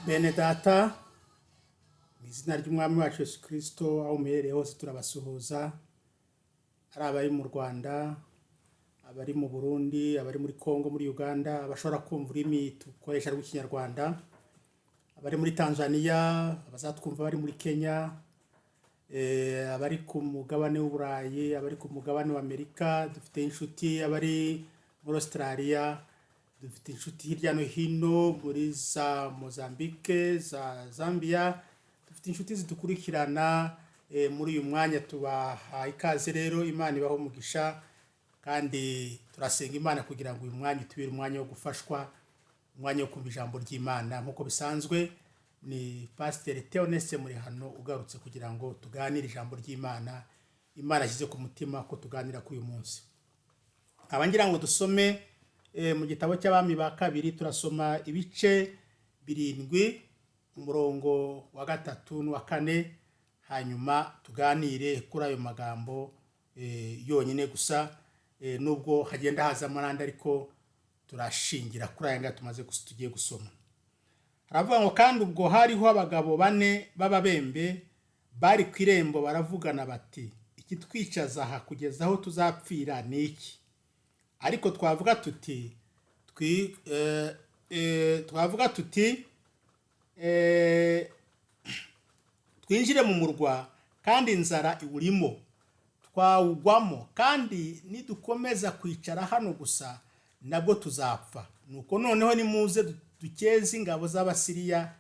Bene data, mu izina ry'umwami wacu Yesu Kristo, aho muherereye hose turabasuhuza, ari abari mu Rwanda, abari mu Burundi, abari muri Kongo, muri Uganda, abashobora kumva ururimi dukoresha rw'ikinyarwanda, abari muri Tanzania, abazatwumva bari muri Kenya, abari ku mugabane w'Uburayi, abari ku mugabane w'Amerika, dufite inshuti abari muri Australia, dufite inshuti hirya no hino muri za Mozambique, za Zambia, dufite inshuti zidukurikirana muri uyu mwanya. Tubahaye ikaze rero, Imana ibaho umugisha, kandi turasenga Imana kugira ngo uyu mwanya utubere umwanya wo gufashwa, umwanya wo kumva ijambo ry'Imana. Nk'uko bisanzwe ni Pasteur Theoneste muri hano ugarutse kugira ngo tuganire ijambo ry'Imana Imana ashyize ku mutima ko tuganira kuri uyu munsi. Abangira ngo dusome mu gitabo cy'Abami ba kabiri, turasoma ibice 7, umurongo wa 3 n'uwa 4, hanyuma tuganire kuri ayo magambo yonyine gusa, nubwo hagenda haza amaranda, ariko turashingira kuri aya tumaze tugiye gusoma. Haravuga ngo, kandi ubwo hariho abagabo 4 b'ababembe bari ku irembo, baravugana bati, ikitwicaza aha kugeza aho tuzapfira ni iki? Ariko twavuga tuti twinjire mu murwa, kandi inzara iwurimo, twawugwamo, kandi nidukomeza kwicara hano gusa nabwo tuzapfa. Nuko noneho nimuze dukeze ingabo z'Abasiriya,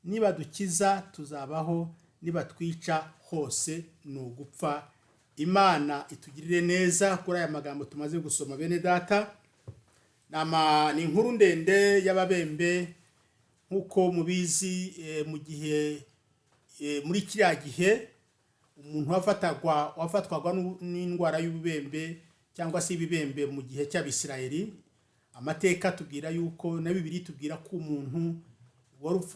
niba dukiza tuzabaho, niba twica hose ni ugupfa. Imana itugirire neza kuri aya magambo tumaze gusoma. Bene data, ni inkuru ndende y'ababembe. Nk'uko mubizi, mu gihe muri kiriya gihe umuntu wafatwaga n'indwara y'ububembe cyangwa se ibibembe mu gihe cy'Abisirayeli, amateka tubwira yuko na Bibiliya tubwira ko umuntu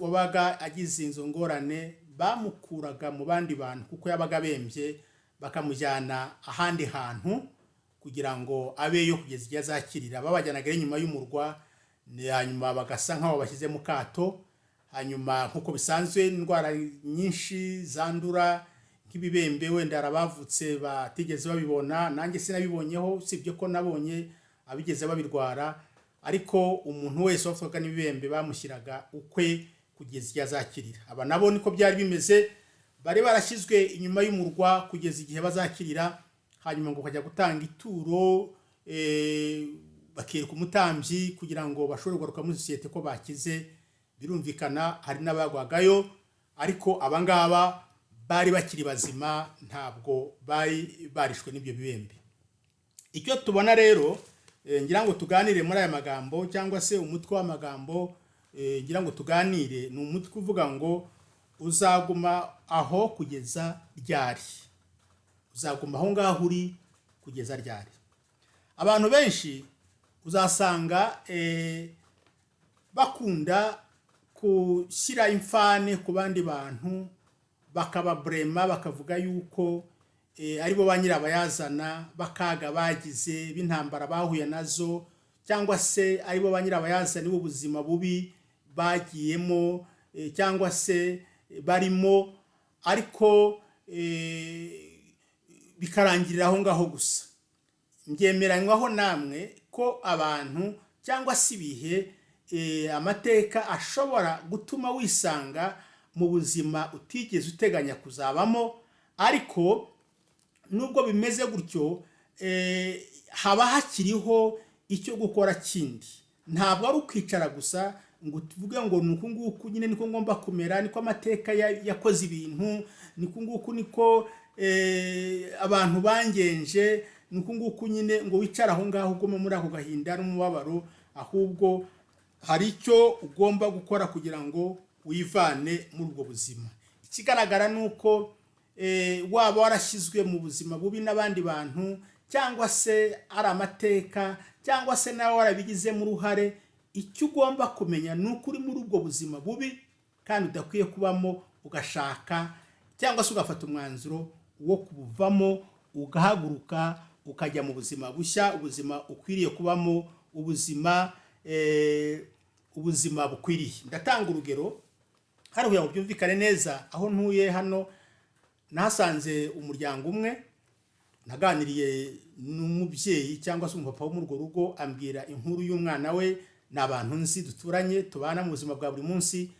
wabaga agize izo ngorane bamukuraga mu bandi bantu kuko yabaga bembye, bakamujyana ahandi hantu kugira ngo abeyo kugeza igihe azakirira. Babajyanaga inyuma y'umurwa, hanyuma bagasa nk'aho bashyize mu kato. Hanyuma nk'uko bisanzwe, indwara nyinshi zandura nk'ibibembe, wenda arabavutse batigeze babibona, nanjye sinabibonyeho, sibyo ko nabonye abigeze babirwara. Ariko umuntu wese wafatwaga n'ibibembe bamushyiraga ukwe kugeza igihe azakirira. Aba nabo niko byari bimeze, bari barashyizwe inyuma y'umurwa kugeza igihe bazakirira. Hanyuma ngo kajya gutanga ituro, bakereka umutambyi kugira ngo bashobore kugaruka muri sosiyete ko bakize. Birumvikana hari n'abagwagayo, ariko abangaba bari bakiri bazima, ntabwo bari barishwe n'ibyo bibembe. Icyo tubona rero, ngira ngo tuganire muri aya magambo, cyangwa se umutwe w'amagambo ngira ngo tuganire, ni umutwe uvuga ngo uzaguma aho kugeza ryari. Uzaguma aho ngaho uri kugeza ryari. Abantu benshi uzasanga bakunda gushyira imfane ku bandi bantu, bakababrema, bakavuga yuko aribo ba nyirabayazana bakaga bagize, b'intambara bahuye nazo, cyangwa se aribo ba nyirabayazana b'ubuzima bubi bagiyemo cyangwa se barimo, ariko bikarangirira aho ngaho gusa. Mbyemeranywaho namwe ko abantu cyangwa se ibihe, amateka ashobora gutuma wisanga mu buzima utigeze uteganya kuzabamo, ariko nubwo bimeze gutyo, haba hakiriho icyo gukora kindi. Ntabwo ari ukwicara gusa ngo tuvuge ngo nuko nguko nyine niko ngomba kumera, niko amateka yakoze ibintu, niko nguko niko abantu bangenje, nuko nguko nyine ngo wicara aho ngaho ugoma muri ako gahinda n'umubabaro. Ahubwo hari icyo ugomba gukora kugira ngo wivane muri ubwo buzima. Ikigaragara nuko waba warashyizwe mu buzima bubi n'abandi bantu, cyangwa se ari amateka, cyangwa se nawe warabigizemo uruhare, icyo ugomba kumenya ni uko uri muri ubwo buzima bubi kandi udakwiye kubamo, ugashaka cyangwa se ugafata umwanzuro wo kubuvamo, ugahaguruka ukajya mu buzima bushya, ubuzima ukwiriye kubamo, ubuzima bukwiriye. Ndatanga urugero hano kugira ngo byumvikane neza. Aho ntuye hano nahasanze umuryango umwe, naganiriye n'umubyeyi cyangwa se umupapa wo muri urwo rugo, ambwira inkuru y'umwana we. Ni abantu nzi duturanye, tubana mu buzima bwa buri munsi.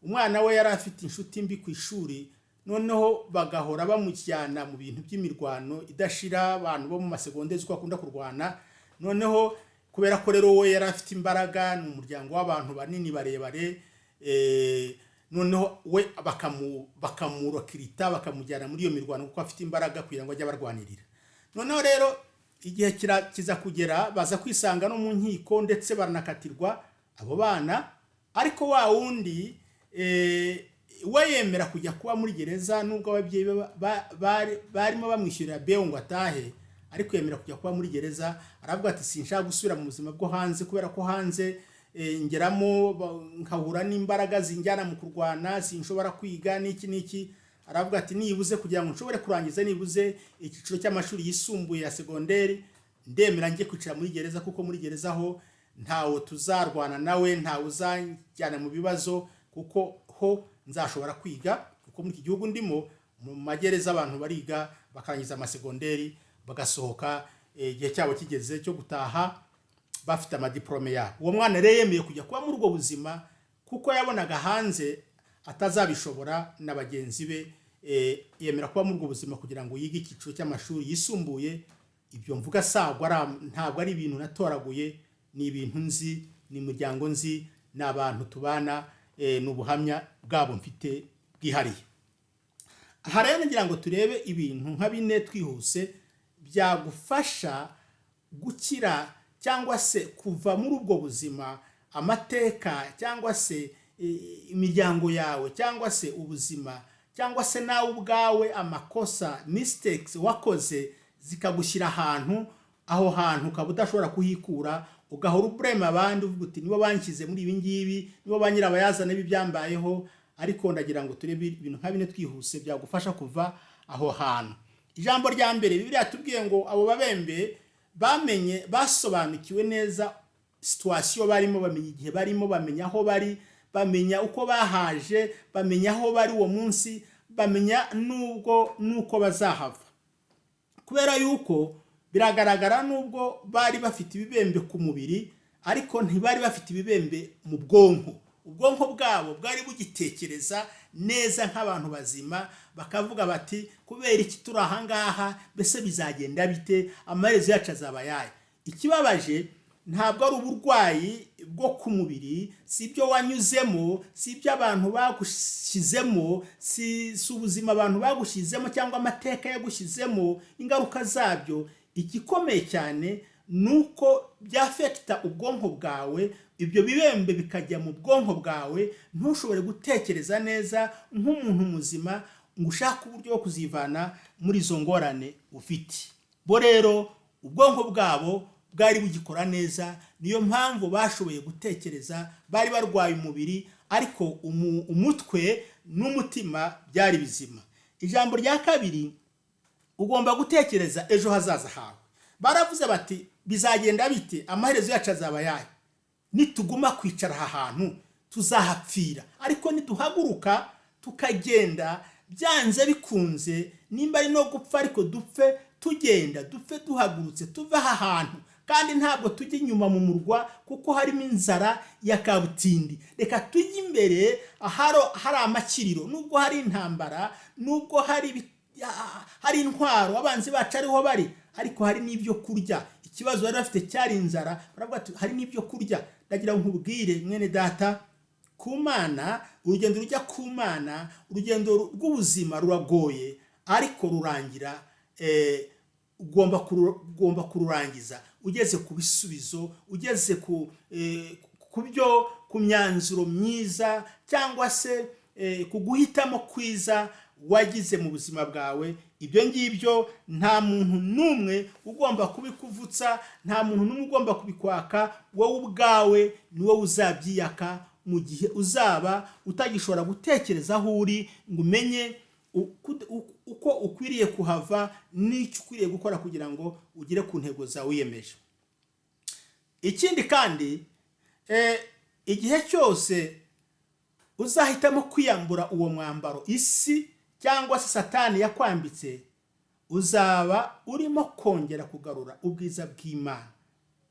Umwana we yari afite inshuti mbi ku ishuri, noneho bagahora bamujyana mu bintu by'imirwano idashira, abantu bo mu masegonderi uko bakunda kurwana. Noneho kubera ko rero we yari afite imbaraga, ni umuryango w'abantu banini barebare, noneho we bakamurokirita, bakamujyana muri iyo mirwano kuko afite imbaraga kugira ngo ajye abarwanirira. Noneho rero igihe kiza kugera, baza kwisanga no mu nkiko ndetse baranakatirwa abo bana. Ariko wa wundi we yemera kujya kuba muri gereza, nubwo ababyeyi barimo bamwishyurira beho ngo atahe, ariko yemera kujya kuba muri gereza. Aravuga ati sinshaka gusubira mu buzima bwo hanze, kubera ko hanze ngeramo nkahura n'imbaraga zinjyana mu kurwana, sinshobora kwiga n'iki. Aravuga ati nibuze kugira ngo nshobore kurangiza nibuze icyiciro cy'amashuri yisumbuye ya segonderi, ndemera njye kwicara muri gereza, kuko muri gereza ho ntawo tuzarwana nawe, ntawo uzajyana mu bibazo, kuko ho nzashobora kwiga. Kuko muri iki gihugu ndimo, mu magereza abantu bariga bakarangiza amasegonderi bagasohoka, igihe cyabo kigeze cyo gutaha bafite amadiplome yabo. Uwo mwana rero yemeye kujya kuba muri ubwo buzima kuko yabonaga hanze atazabishobora na bagenzi be. Yemera kuba muri ubwo buzima kugira ngo yige icyiciro cy'amashuri yisumbuye. Ibyo mvuga ntabwo ari ibintu natoraguye, ni ibintu nzi, ni umuryango nzi, ni abantu tubana, n'ubuhamya bwabo mfite bwihariye. Aha rero ngira ngo turebe ibintu nka bine twihuse byagufasha gukira cyangwa se kuva muri ubwo buzima, amateka cyangwa se imiryango yawe cyangwa se ubuzima cyangwa se nawe ubwawe, amakosa, mistakes wakoze zikagushyira ahantu, aho hantu ukaba udashobora kuhikura, ugahora uburema abandi uvuga uti nibo banshyize muri ibi ngibi, nibo banyirabayazana b'ibyambayeho. Ariko ndagira ngo turebe ibintu nka bine twihuse byagufasha kuva aho hantu. Ijambo rya mbere, Bibiliya yatubwiye ngo abo babembe basobanukiwe neza situation barimo, bamenya igihe barimo, bamenya aho bari, bamenya uko bahaje, bamenya aho bari uwo munsi, bamenya nuko bazahava. Kubera yuko biragaragara nubwo bari bafite ibibembe ku mubiri, ariko ntibari bafite ibibembe mu bwonko. Ubwonko bwabo bwari bugitekereza neza nk'abantu bazima, bakavuga bati kubera iki turi aha ngaha, mbese bizagenda bite, amaherezo yacu azaba yayo. Ikibabaje ntabwo ari uburwayi bwo ku mubiri, si ibyo wanyuzemo, si ibyo abantu bagushyizemo, si ubuzima abantu bagushyizemo cyangwa amateka yagushyizemo, ingaruka zabyo. Igikomeye cyane nuko byafekita ubwonko bwawe, ibyo bibembe bikajya mu bwonko bwawe, ntushobore gutekereza neza nk'umuntu muzima ngo ushake uburyo bwo kuzivana muri izo ngorane ufite. Bo rero ubwonko bwabo bwari bugikora neza, niyo mpamvu bashoboye gutekereza, bari barwaye umubiri ariko umutwe n'umutima byari bizima. Ijambo rya kabiri, ugomba gutekereza ejo hazaza hawe. Baravuze bati bizagenda bite, amaherezo yacu azaba yayo. Nituguma kwicara aha hantu tuzahapfira, ariko niduhaguruka tukagenda byanze bikunze, nimba ari no gupfa ariko dupfe tugenda, dupfe duhagurutse, tuva aha hantu. Kandi ntabwo tujya inyuma mu murwa kuko harimo inzara ya kabutindi. Reka tujye imbere hari amakiriro, nubwo hari intambara, nubwo hari intwaro abanzi bacu ariho bari, ariko hari n'ibyo kurya. Ikibazo bari bafite cyari inzara, baravuga ati hari n'ibyo kurya. Ndagira ngo nkubwire mwene data, ku Mana, urugendo rujya ku Mana, urugendo rw'ubuzima ruragoye, ariko rurangira, ugomba kururangiza ugeze ku bisubizo, ugeze ku myanzuro myiza, cyangwa se ku guhitamo kwiza wagize mu buzima bwawe. Ibyo ngibyo nta muntu n'umwe ugomba kubikuvutsa, nta muntu n'umwe ugomba kubikwaka. Wowe ubwawe ni wowe uzabyiyaka mu gihe uzaba utagishobora gutekereza aho uri ngo umenye uko ukwiriye kuhava n'icyo ukwiriye gukora kugira ngo ugere ku ntego zawe wiyemeje. Ikindi kandi igihe cyose uzahitamo kwiyambura uwo mwambaro isi cyangwa se Satani yakwambitse, uzaba urimo kongera kugarura ubwiza bw'Imana.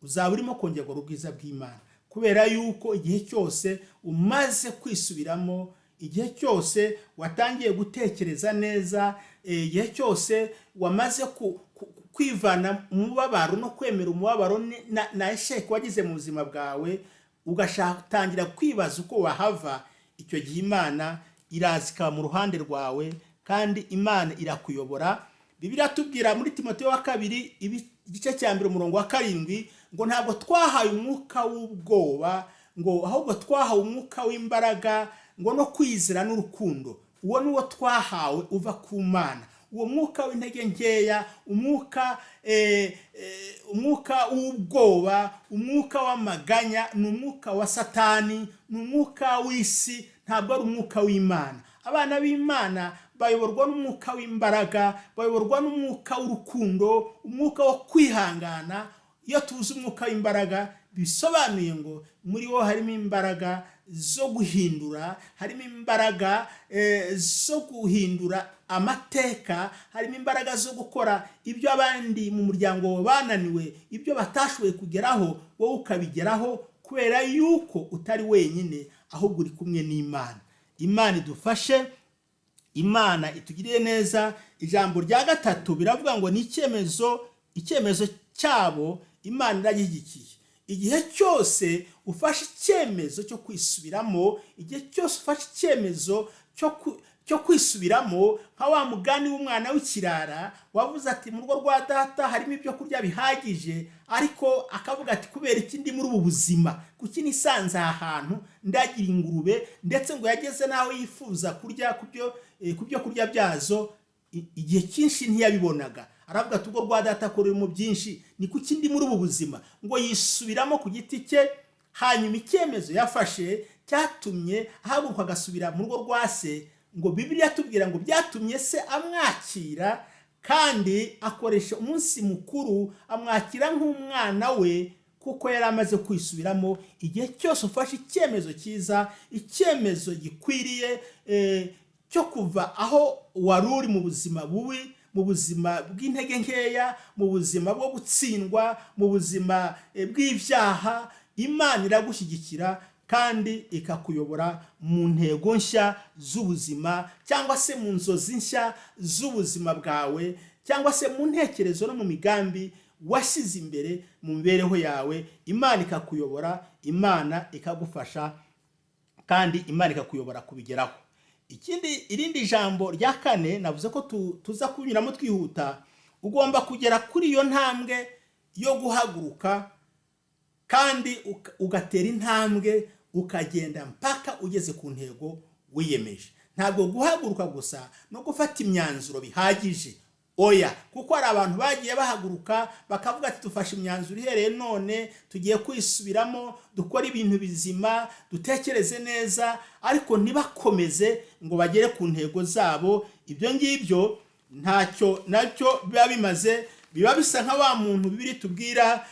Uzaba urimo kongera ubwiza bw'Imana kubera yuko igihe cyose umaze kwisubiramo, igihe cyose watangiye gutekereza neza, igihe cyose wamaze kwivana mu mubabaro no kwemera umubabaro na esheke wagize mu buzima bwawe, ugashatangira kwibaza uko wahava. Icyo gihe Imana iraza ikaba mu ruhande rwawe kandi Imana irakuyobora. Bibiliya tubwira muri Timoteyo wa 2 igice cya 1 umurongo wa 7 ngo ntabwo twahaye umwuka w'ubwoba, ngo ahubwo twahawe umwuka w'imbaraga, ngo no kwizera n'urukundo. Uwo ni wo twahawe uva ku Mana. Uwo mwuka w'intege nkeya, umwuka w'ubwoba, umwuka w'amaganya, ni umwuka wa Satani, ni umwuka w'isi, ntabwo ari umwuka w'Imana. Abana b'Imana bayoborwa n'umwuka w'imbaraga, bayoborwa n'umwuka w'urukundo, umwuka wo kwihangana. Iyo tuzi umwuka w'imbaraga bisobanuye ngo muri wo harimo imbaraga zo guhindura, harimo imbaraga zo guhindura amateka, harimo imbaraga zo gukora ibyo abandi mu muryango bananiwe, ibyo batashoboye kugeraho, wowe ukabigeraho kubera yuko utari wenyine, ahubwo uri kumwe n'Imana. Imana idufashe, Imana itugiriye neza. Ijambo rya 3 biravuga ngo ni icyemezo cyabo Imana iragishyigikiye. Igihe cyose ufashe icyemezo cyo kwisubiramo, igihe cyose ufashe icyemezo cyo kwisubiramo, nka wa mugani w'umwana w'ikirara wavuze ati mu rugo rwa data harimo ibyo kurya bihagije, ariko akavuga ati kubera iki ndi muri ubu buzima, kuki nisanze ahantu ndagira ingurube, ndetse ngo yageze naho yifuza kurya ku byo kurya byazo. Igihe cyinshi ntiyabibonaga, aravuga ati ubwo rwa data ko rurimo byinshi, ni kuki ndi muri ubu buzima? Ngo yisubiramo ku giti cye. Hanyuma icyemezo yafashe cyatumye ahaguruka agasubira mu rugo rwa se. Ngo Bibiliya tubwira ngo byatumye se amwakira, kandi akoresha umunsi mukuru amwakira nk'umwana we, kuko yari amaze kwisubiramo. Igihe cyose ufashe icyemezo cyiza, icyemezo gikwiriye cyo kuva aho wari uri mu buzima bubi, mu buzima bw'intege nkeya, mu buzima bwo gutsindwa, mu buzima bw'ibyaha, Imana iragushyigikira kandi ikakuyobora mu ntego nshya z'ubuzima, cyangwa se mu nzozi nshya z'ubuzima bwawe, cyangwa se mu ntekerezo no mu migambi washyize imbere mu mibereho yawe. Imana ikakuyobora, Imana ikagufasha, kandi Imana ikakuyobora kubigeraho. Irindi jambo rya 4 navuze ko tuza kunyuramo twihuta. Ugomba kugera kuri iyo ntambwe yo guhaguruka, kandi ugatera intambwe ukagenda mpaka ugeze ku ntego wiyemeje. Ntabwo guhaguruka gusa no gufata imyanzuro bihagije, oya, kuko hari abantu bagiye bahaguruka bakavuga ati dufashe imyanzuro ihereye none, tugiye kwisubiramo, dukora ibintu bizima, dutekereze neza, ariko ntibakomeze ngo bagere ku ntego zabo. Ibyo ngibyo nacyo biba bimaze, biba bisa nka wa muntu Bibiliya tubwira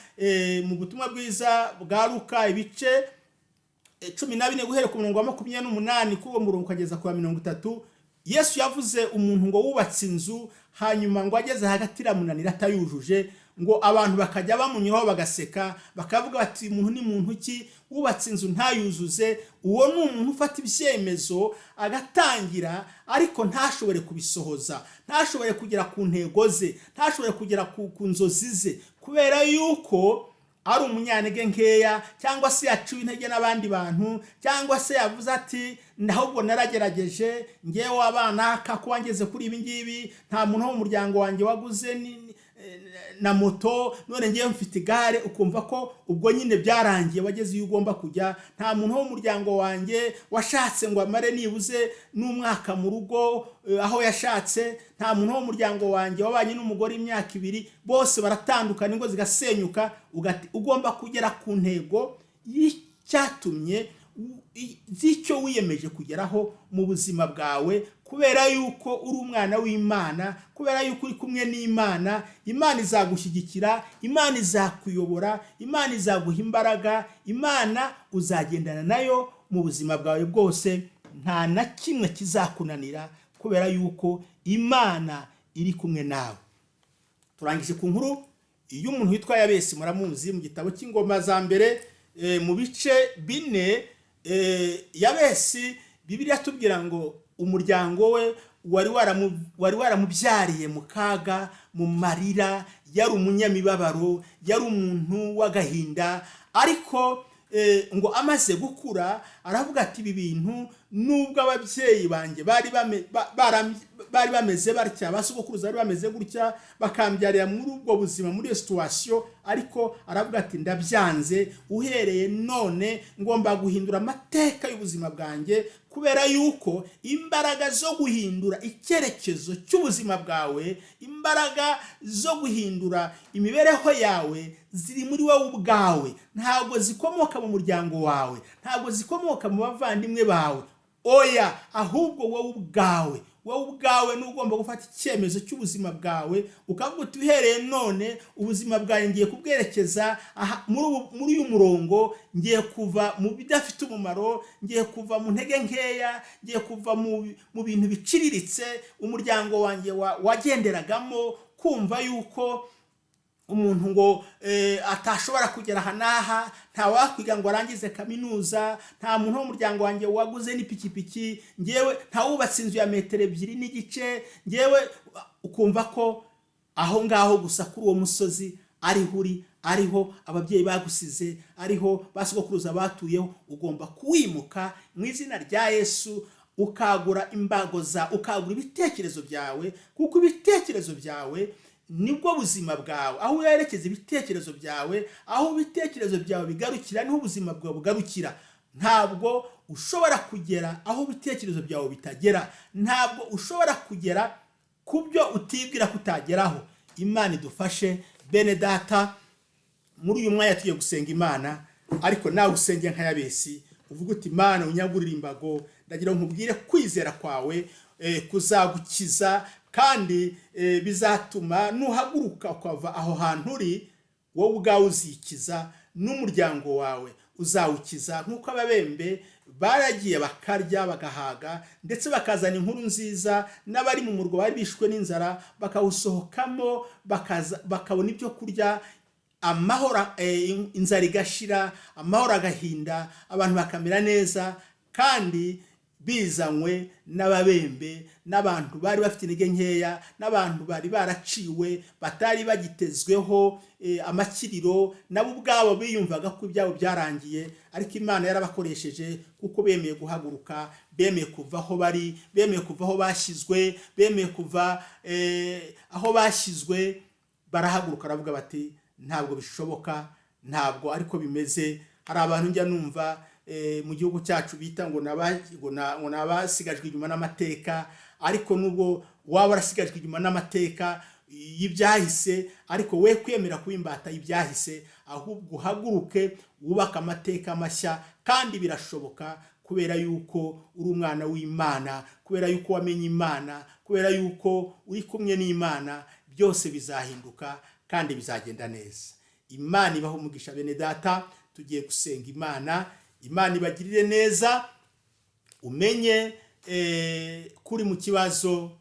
mu butumwa bwiza bwa Luka ibice 14 guhera ku murongo wa 28 kuwo murongo kugeza ku 30. Yesu yavuze umuntu ngo wubatse inzu, hanyuma ngo ageze hagati iramunanira atayujuje, ngo abantu bakajya bamunyuraho bagaseka, bakavuga bati umuntu ni muntu ki wubatse inzu ntayuzuze. Uwo ni umuntu ufata ibyemezo agatangira, ariko ntashobore kubisohoza, ntashobore kugera ku ntego ze, ntashobore kugera ku nzozi ze, kubera yuko ari umunyantege nkeya, cyangwa se yaciwe intege n'abandi bantu, cyangwa se yavuze ati ndahubwo naragerageje ngewe abana kakuba ngeze kuri ibi ngibi, nta muntu wo mu muryango wanjye waguze na moto, none ngiye mfite igare, ukumva ko ubwo nyine byarangiye wageze iyo ugomba kujya. Nta muntu wo mu muryango wanjye washatse ngo amare nibuze n'umwaka mu rugo aho yashatse. Nta muntu wo mu muryango wanjye wabanye n'umugore imyaka 2, bose baratandukana, ingo zigasenyuka. Ugomba kugera ku ntego y'icyatumye z'icyo wiyemeje kugeraho mu buzima bwawe, kubera yuko uri umwana w'Imana, kubera yuko uri kumwe n'Imana. Imana izagushyigikira, Imana izakuyobora, Imana izaguha imbaraga, Imana uzagendana nayo mu buzima bwawe bwose. Nta na kimwe kizakunanira kubera yuko Imana iri kumwe nawe. Turangije ku nkuru y'umuntu witwa Yabesi. Muramuzi mu gitabo cy'Ingoma za mbere mu bice 4. Yabesi Bibiliya tubwira ngo umuryango we wari waramubyariye mu kaga, mu marira, yari umunyamibabaro, yari umuntu w'agahinda. Ariko ngo amaze gukura aravuga ati ibi bintu nubwo ababyeyi banjye bari bameze batya, basukuruza bari bameze gutya, bakambyarira muri ubwo buzima, muri iyo situation, ariko aravuga ati ndabyanze. Uhereye none ngomba guhindura amateka y'ubuzima bwanjye, kubera yuko imbaraga zo guhindura icyerekezo cy'ubuzima bwawe, imbaraga zo guhindura imibereho yawe ziri muri wowe ubwawe. Ntabwo zikomoka mu muryango wawe, ntabwo zikomoka mu bavandimwe bawe, oya, ahubwo wowe ubwawe ni ugomba gufata icyemezo cy'ubuzima bwawe, ukavuga uti uhereye none ubuzima bwawe ngiye kubwerekeza muri uyu murongo, ngiye kuva mu bidafite umumaro, ngiye kuva mu ntege nkeya, ngiye kuva mu bintu biciriritse umuryango wanjye wagenderagamo, kumva yuko umuntu ngo atashobora kugera aha n'aha, nta wakwiga ngo arangize kaminuza, nta muntu wo mu muryango wanjye waguze n'ipikipiki, ngewe nta wubatse inzu ya 2.5 metero, ngewe ukumva ko aho ngaho gusa kuri uwo musozi ariho uri, ariho ababyeyi bagusize, ariho basukuruza batuyeho. Ugomba kuwimuka mu izina rya Yesu, ukagura ukagura ibitekerezo byawe, kuko ibitekerezo byawe nibwo buzima bwawe. Aho werekeza ibitekerezo byawe, aho ibitekerezo byawe bigarukira, niho ubuzima bwawe bugarukira. Ntabwo ushobora kugera aho ibitekerezo byawe bitagera, ntabwo ushobora kugera ku byo utibwira kutageraho. Imana idufashe bene data. Muri uyu mwanya tugiye gusenga Imana, ariko nawe usenge nka Yabesi, uvuga uti Imana unyagurira imbago, ndagira nkubwire kwizera kwawe kuzagukiza, kandi bizatuma nuhaguruka ukava aho hantu uri, wowe ubwawe uzikiza, n'umuryango wawe uzawukiza. Nk'uko ababembe baragiye bakarya bagahaga, ndetse bakazana inkuru nziza, n'abari mu murwa bari bishwe n'inzara bakawusohokamo, bakabona ibyo kurya, amahoro, inzara igashira, amahoro agahinda, abantu bakamera neza. Kandi bizanywe n'ababembe, n'abantu bari bafite intege nkeya, n'abantu bari baraciwe, batari bagitezweho amakiriro, nabo ubwabo biyumvaga ko ibyabo byarangiye. Ariko Imana yarabakoresheje, kuko bemeye guhaguruka, bemeye kuva aho bari, bemeye kuva aho bashyizwe, bemeye kuva aho bashyizwe, barahaguruka baravuga bati ntabwo bishoboka, ntabwo ariko bimeze. Hari abantu njya numva mu gihugu cyacu bita ngo nabasigajwe inyuma n'amateka, ariko nubwo waba warasigajwe inyuma n'amateka y'ibyahise, ariko we kwemera kubimbata ibyahise, ahubwo uhaguruke wubaka amateka mashya. Kandi birashoboka, kubera yuko uri umwana w'Imana, kubera yuko wamenye Imana, kubera yuko uri kumwe n'Imana, byose bizahinduka kandi bizagenda neza. Imana ibaho umugisha bene data. Tugiye gusenga Imana. Imana ibagirire neza, umenye kuri mu kibazo,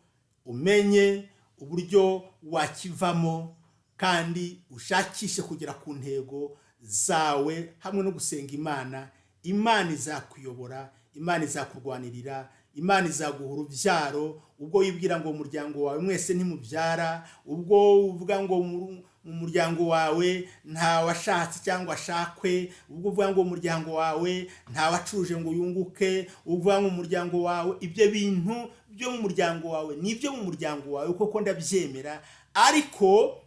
umenye uburyo wakivamo, kandi ushakishe kugera ku ntego zawe hamwe no gusenga Imana. Imana izakuyobora, Imana izakurwanirira, Imana izaguha urubyaro. Ubwo wibwira ngo umuryango wawe mwese ntimubyara, ubwo uvuga ngo mu muryango wawe nta washatse cyangwa ashakwe, ubwo uvuga ngo umuryango wawe nta wacuruje ngo yunguke, uvuga ngo umuryango wawe, ibyo bintu byo mu muryango wawe nibyo mu muryango wawe, kuko ndabyemera. Ariko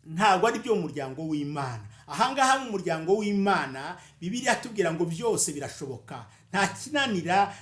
ntabwo ari byo mu muryango w'Imana. Ahangaha mu muryango w'Imana Bibiliya tubwira ngo byose birashoboka, nta kinanira,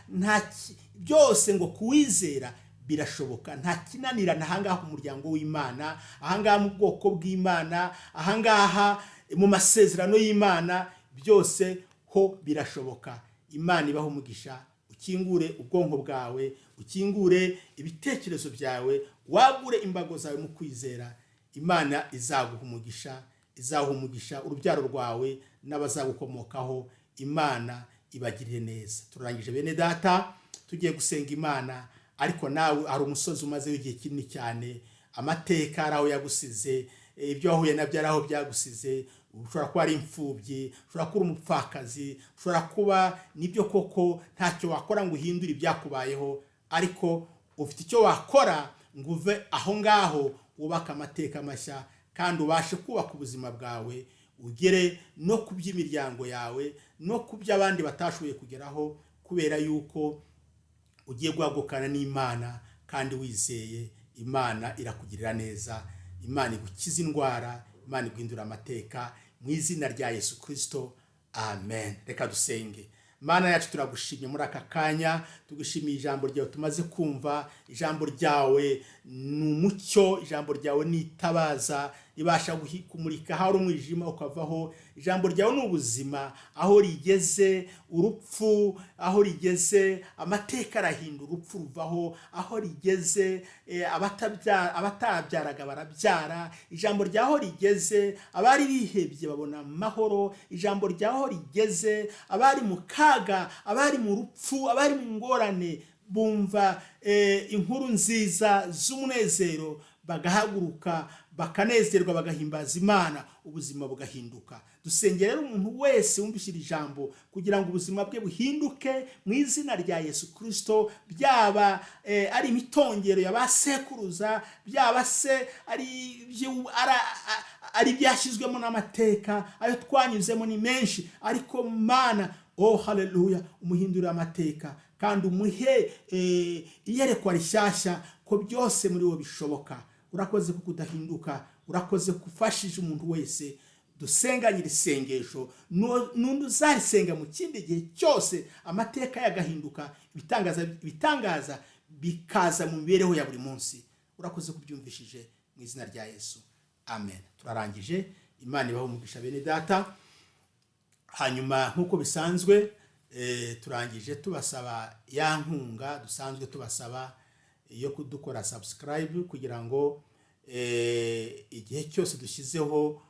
byose ngo kuwizera birashoboka, nta kinanira. Ahangaha mu muryango w'Imana, ahangaha mu bwoko bw'Imana, ahangaha mu masezerano y'Imana, byose ho birashoboka. Imana ibaho umugisha, ukingure ubwonko bwawe, ukingure ibitekerezo byawe, wagure imbago zawe mu kwizera. Imana izaguha umugisha, urubyaro rwawe n'abazagukomokaho. Imana ibagirire neza. Turangije bene data, tugiye gusenga Imana. Ariko nawe hari umusozi umazeho igihe kinini cyane, amateka ari aho yagusize, ibyo wahuye nabyo ari aho byagusize. Ushobora kuba ari imfubyi, ushobora kuba umupfakazi, ushobora kuba nibyo koko ntacyo wakora ngo uhindure ibyakubayeho, ariko ufite icyo wakora ngo uve aho ngaho, wubaka amateka mashya kandi ubashe kubaka ubuzima bwawe, ugere no ku by'imiryango yawe no ku by'abandi batashoboye kugeraho, kubera yuko ugiye guhagukana n'Imana kandi wizeye. Imana irakugirira neza, Imana igukiza indwara, Imana iguhindura amateka, mu izina rya Yesu Kristo, amen. Reka dusenge. Mana yacu, turagushimye muri aka kanya, tugushimiye ijambo ryawe tumaze kumva. Ijambo ryawe ni umucyo, ijambo ryawe ni itabaza ribasha kumurika aho umwijima ukavaho. Ijambo ryawe ni ubuzima, aho rigeze urupfu, aho rigeze amateka arahindura, urupfu ruvaho, aho rigeze abatabyaraga barabyara. Ijambo ryaho rigeze abari bihebye babona amahoro. Ijambo ryaho rigeze abari mu kaga, abari mu rupfu, abari mu ngorane bumva inkuru nziza z'umunezero, bagahaguruka bakanezerwa, bagahimbaza Imana, ubuzima bugahinduka. Dusengera rero umuntu wese wumvishira ijambo kugira ngo ubuzima bwe buhinduke mu izina rya Yesu Kristo. Byaba ari imitongero y'abasekuruza, byaba se ari byashyizwemo n'amateka, ayo twanyuzemo ni menshi, ariko Mana, oh haleluya, umuhindurira amateka kandi umuhe iyerekwa rishyashya ko byose muri wo bishoboka. Urakoze kuko udahinduka, urakoze kufashije umuntu wese. Dusenganyira isengesho, n'undi uzarisenga mu kindi gihe cyose amateka yagahinduka, ibitangaza bikaza mu mibereho ya buri munsi. Urakoze kubyumvishije mu izina rya Yesu, amen. Turarangije. Imana ibaho umugisha bene data. Hanyuma nk'uko bisanzwe turangije tubasaba ya nkunga dusanzwe tubasaba yo kudukora subscribe, kugira ngo igihe cyose dushyizeho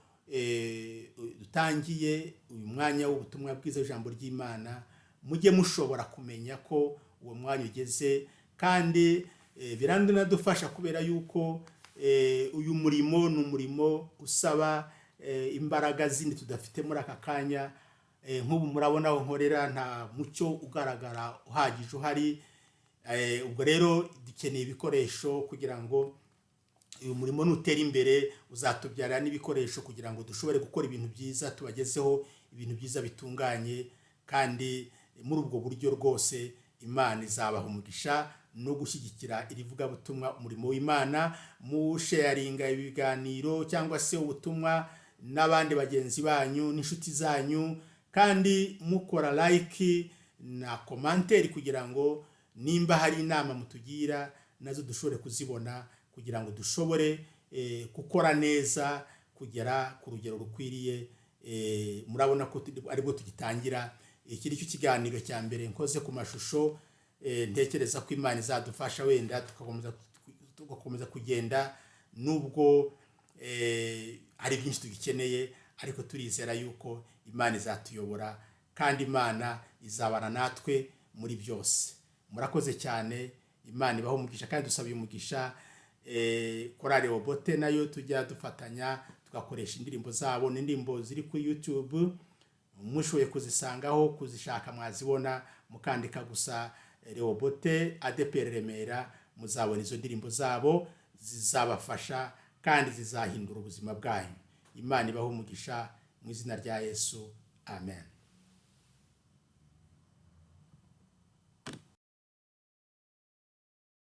dutangiye uyu mwanya w'ubutumwa bwiza w'ijambo ry'Imana, mujye mushobora kumenya ko uwo mwanya ugeze. Kandi biranadufasha kubera yuko uyu murimo ni umurimo usaba imbaraga zindi tudafite muri aka kanya. Nk'ubu murabona aho nkorera nta mucyo ugaragara uhagije uhari. Ubwo rero dukeneye ibikoresho kugira ngo uyu murimo nutera imbere, uzatubyarira n'ibikoresho kugira ngo dushobore gukora ibintu byiza, tubagezeho ibintu byiza bitunganye. Kandi muri ubwo buryo rwose Imana izabaha umugisha no gushyigikira irivuga butumwa, umurimo w'Imana, mu sharinga ibiganiro cyangwa se ubutumwa n'abandi bagenzi banyu n'inshuti zanyu, kandi mukora like na commentaire kugira ngo nimba hari inama mutugira nazo dushobore kuzibona, kugira ngo dushobore gukora neza, kugera ku rugero rukwiriye. Murabona ko aribwo tugitangira. Iki ni cyo kiganiro cya mbere nkoze ku mashusho. Ntekereza ko Imana izadufasha, wenda tugakomeza kugenda, nubwo hari byinshi tugikeneye, ariko turizera yuko Imana izatuyobora kandi Imana izabana natwe muri byose. Murakoze cyane. Imana ibaho umugisha, kandi dusabiye umugisha korali Obote nayo tujya dufatanya tugakoresha indirimbo zabo, n'indirimbo ziri kuri YouTube. Mushoboye kuzisangaho, kuzishaka mwazibona, mukandika gusa Obote ADEPR Remera, muzabona izo ndirimbo zabo, zizabafasha kandi zizahindura ubuzima bwanyu. Imana ibaho umugisha mu izina rya Yesu, amen.